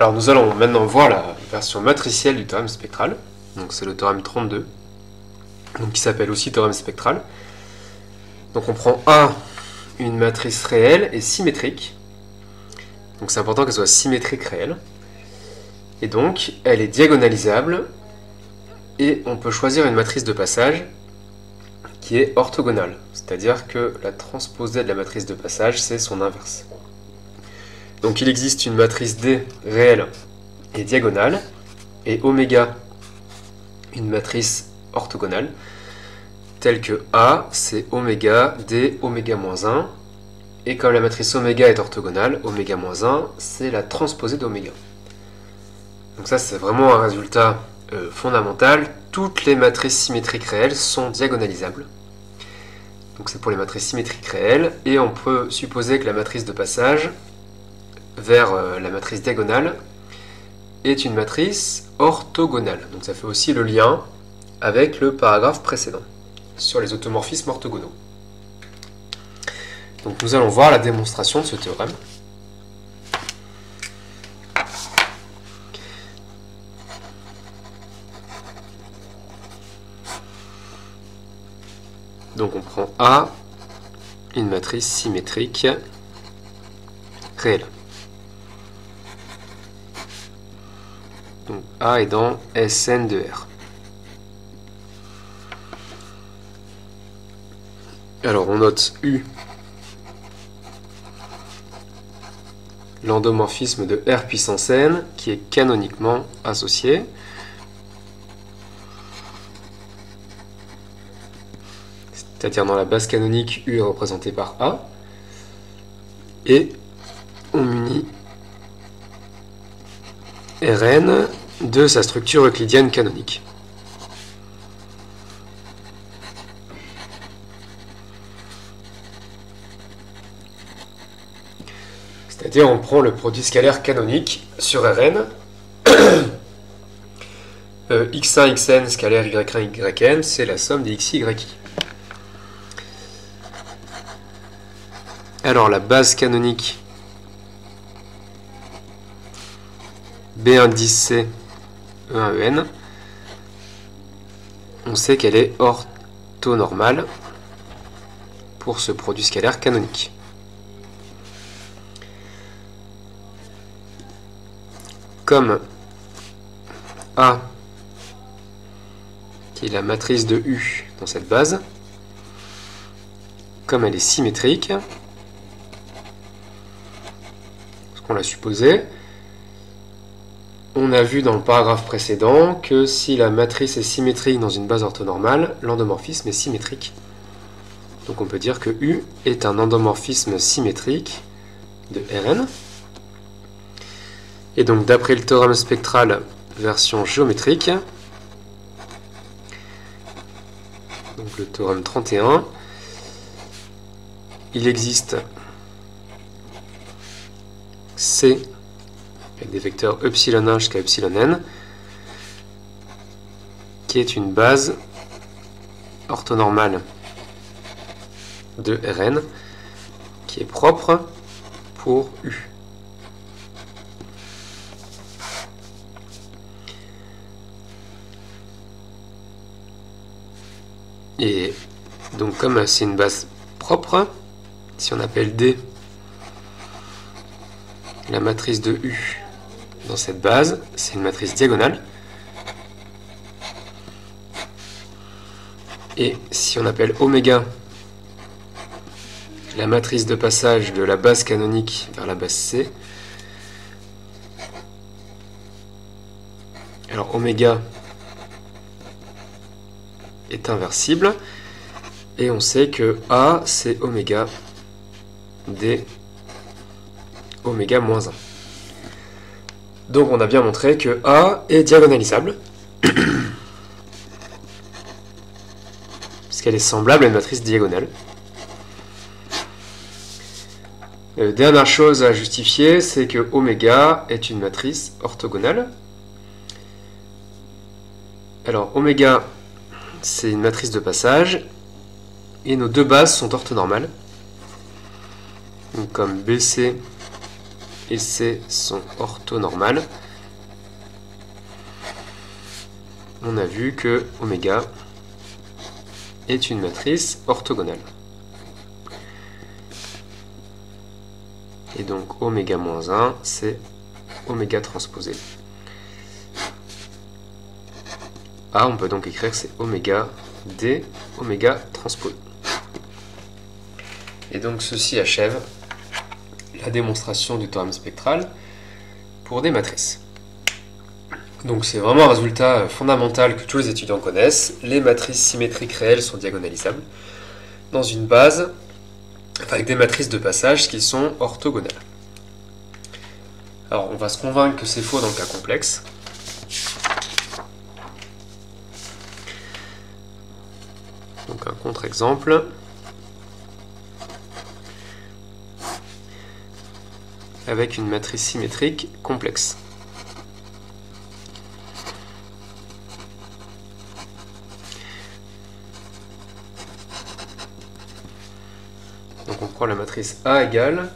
Alors nous allons maintenant voir la version matricielle du théorème spectral. Donc c'est le théorème 32, donc qui s'appelle aussi théorème spectral. Donc on prend A, une matrice réelle et symétrique. Donc c'est important qu'elle soit symétrique réelle. Et donc elle est diagonalisable et on peut choisir une matrice de passage qui est orthogonale. C'est-à-dire que la transposée de la matrice de passage, c'est son inverse. Donc il existe une matrice D réelle et diagonale, et oméga, une matrice orthogonale, telle que A, c'est oméga D oméga moins 1, et comme la matrice oméga est orthogonale, oméga moins 1, c'est la transposée d'oméga. Donc ça c'est vraiment un résultat fondamental. Toutes les matrices symétriques réelles sont diagonalisables. Donc c'est pour les matrices symétriques réelles, et on peut supposer que la matrice de passage vers la matrice diagonale est une matrice orthogonale. Donc ça fait aussi le lien avec le paragraphe précédent sur les automorphismes orthogonaux. Donc nous allons voir la démonstration de ce théorème. Donc on prend A, une matrice symétrique réelle. Donc A est dans Sn de R. Alors on note U, l'endomorphisme de R puissance n, qui est canoniquement associé. C'est-à-dire dans la base canonique, U est représenté par A. Et on munit Rn de sa structure euclidienne canonique. C'est-à-dire on prend le produit scalaire canonique sur Rn, x1, xn, scalaire y1, yn, c'est la somme des xi, yi. Alors la base canonique B1 10C E1 EN, on sait qu'elle est orthonormale pour ce produit scalaire canonique. Comme A, qui est la matrice de U dans cette base, comme elle est symétrique, ce qu'on l'a supposé, on a vu dans le paragraphe précédent que si la matrice est symétrique dans une base orthonormale, l'endomorphisme est symétrique. Donc on peut dire que U est un endomorphisme symétrique de Rn. Et donc d'après le théorème spectral version géométrique, donc le théorème 31, il existe C avec des vecteurs epsilon 1 jusqu'à epsilon n, qui est une base orthonormale de Rn, qui est propre pour U. Et donc comme c'est une base propre, si on appelle D la matrice de U dans cette base, c'est une matrice diagonale. Et si on appelle oméga la matrice de passage de la base canonique vers la base C, alors oméga est inversible, et on sait que A c'est oméga D oméga moins 1. Donc on a bien montré que A est diagonalisable, puisqu'elle est semblable à une matrice diagonale. Dernière chose à justifier, c'est que oméga est une matrice orthogonale. Alors oméga, c'est une matrice de passage, et nos deux bases sont orthonormales. Donc comme BC et C sont orthonormales, on a vu que oméga est une matrice orthogonale. Et donc oméga moins 1, c'est oméga transposé. A, on peut donc écrire que c'est oméga d oméga transposé. Et donc ceci achève la démonstration du théorème spectral pour des matrices. Donc c'est vraiment un résultat fondamental que tous les étudiants connaissent. Les matrices symétriques réelles sont diagonalisables dans une base avec des matrices de passage qui sont orthogonales. Alors on va se convaincre que c'est faux dans le cas complexe. Donc un contre-exemple. Avec une matrice symétrique complexe. Donc on prend la matrice A égale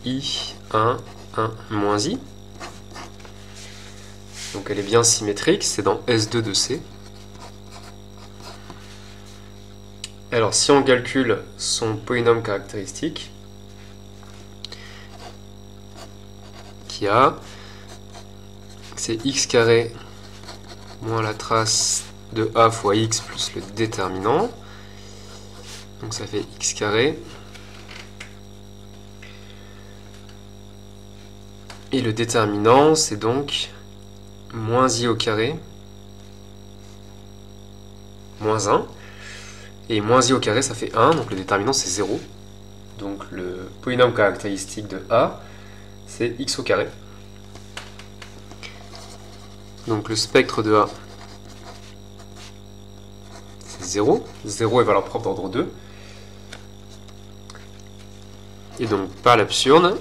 I1, 1, moins I. Donc elle est bien symétrique, c'est dans S2 de C. Alors si on calcule son polynôme caractéristique, qui a, c'est x carré moins la trace de A fois x plus le déterminant. Donc ça fait x carré. Et le déterminant, c'est donc moins i au carré, moins 1. Et moins i au carré, ça fait 1, donc le déterminant, c'est 0. Donc le polynôme caractéristique de A, c'est x au carré. Donc le spectre de A, c'est 0. 0 est valeur propre d'ordre 2. Et donc par l'absurde,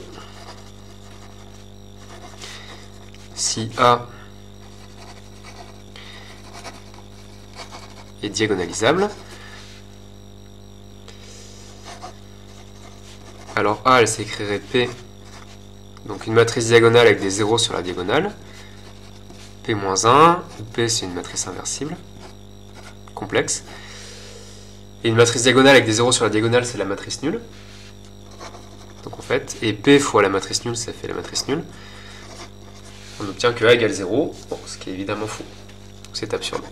si A est diagonalisable, alors A, elle s'écrirait P, donc une matrice diagonale avec des zéros sur la diagonale, P-1, P c'est une matrice inversible, complexe, et une matrice diagonale avec des zéros sur la diagonale, c'est la matrice nulle. Donc en fait, et P fois la matrice nulle, ça fait la matrice nulle. On obtient que A égale 0, bon, ce qui est évidemment faux. C'est absurde.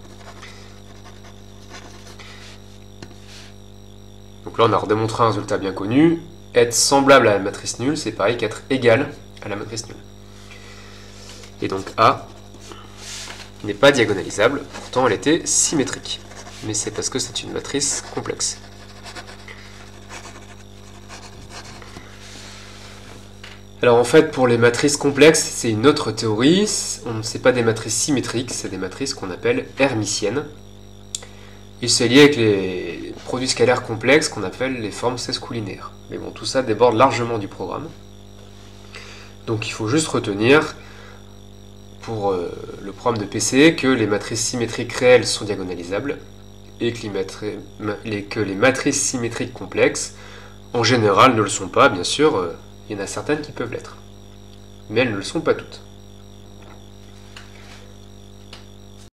Donc là, on a redémontré un résultat bien connu. Être semblable à la matrice nulle, c'est pareil qu'être égal à la matrice nulle. Et donc A n'est pas diagonalisable, pourtant elle était symétrique. Mais c'est parce que c'est une matrice complexe. Alors en fait, pour les matrices complexes, c'est une autre théorie. C'est pas des matrices symétriques, c'est des matrices qu'on appelle hermitiennes. Et c'est lié avec les produits scalaires complexes qu'on appelle les formes sesquilinéaires. Mais bon, tout ça déborde largement du programme. Donc il faut juste retenir, pour le programme de PC, que les matrices symétriques réelles sont diagonalisables, et que les matrices symétriques complexes, en général, ne le sont pas, bien sûr. Il y en a certaines qui peuvent l'être, mais elles ne le sont pas toutes.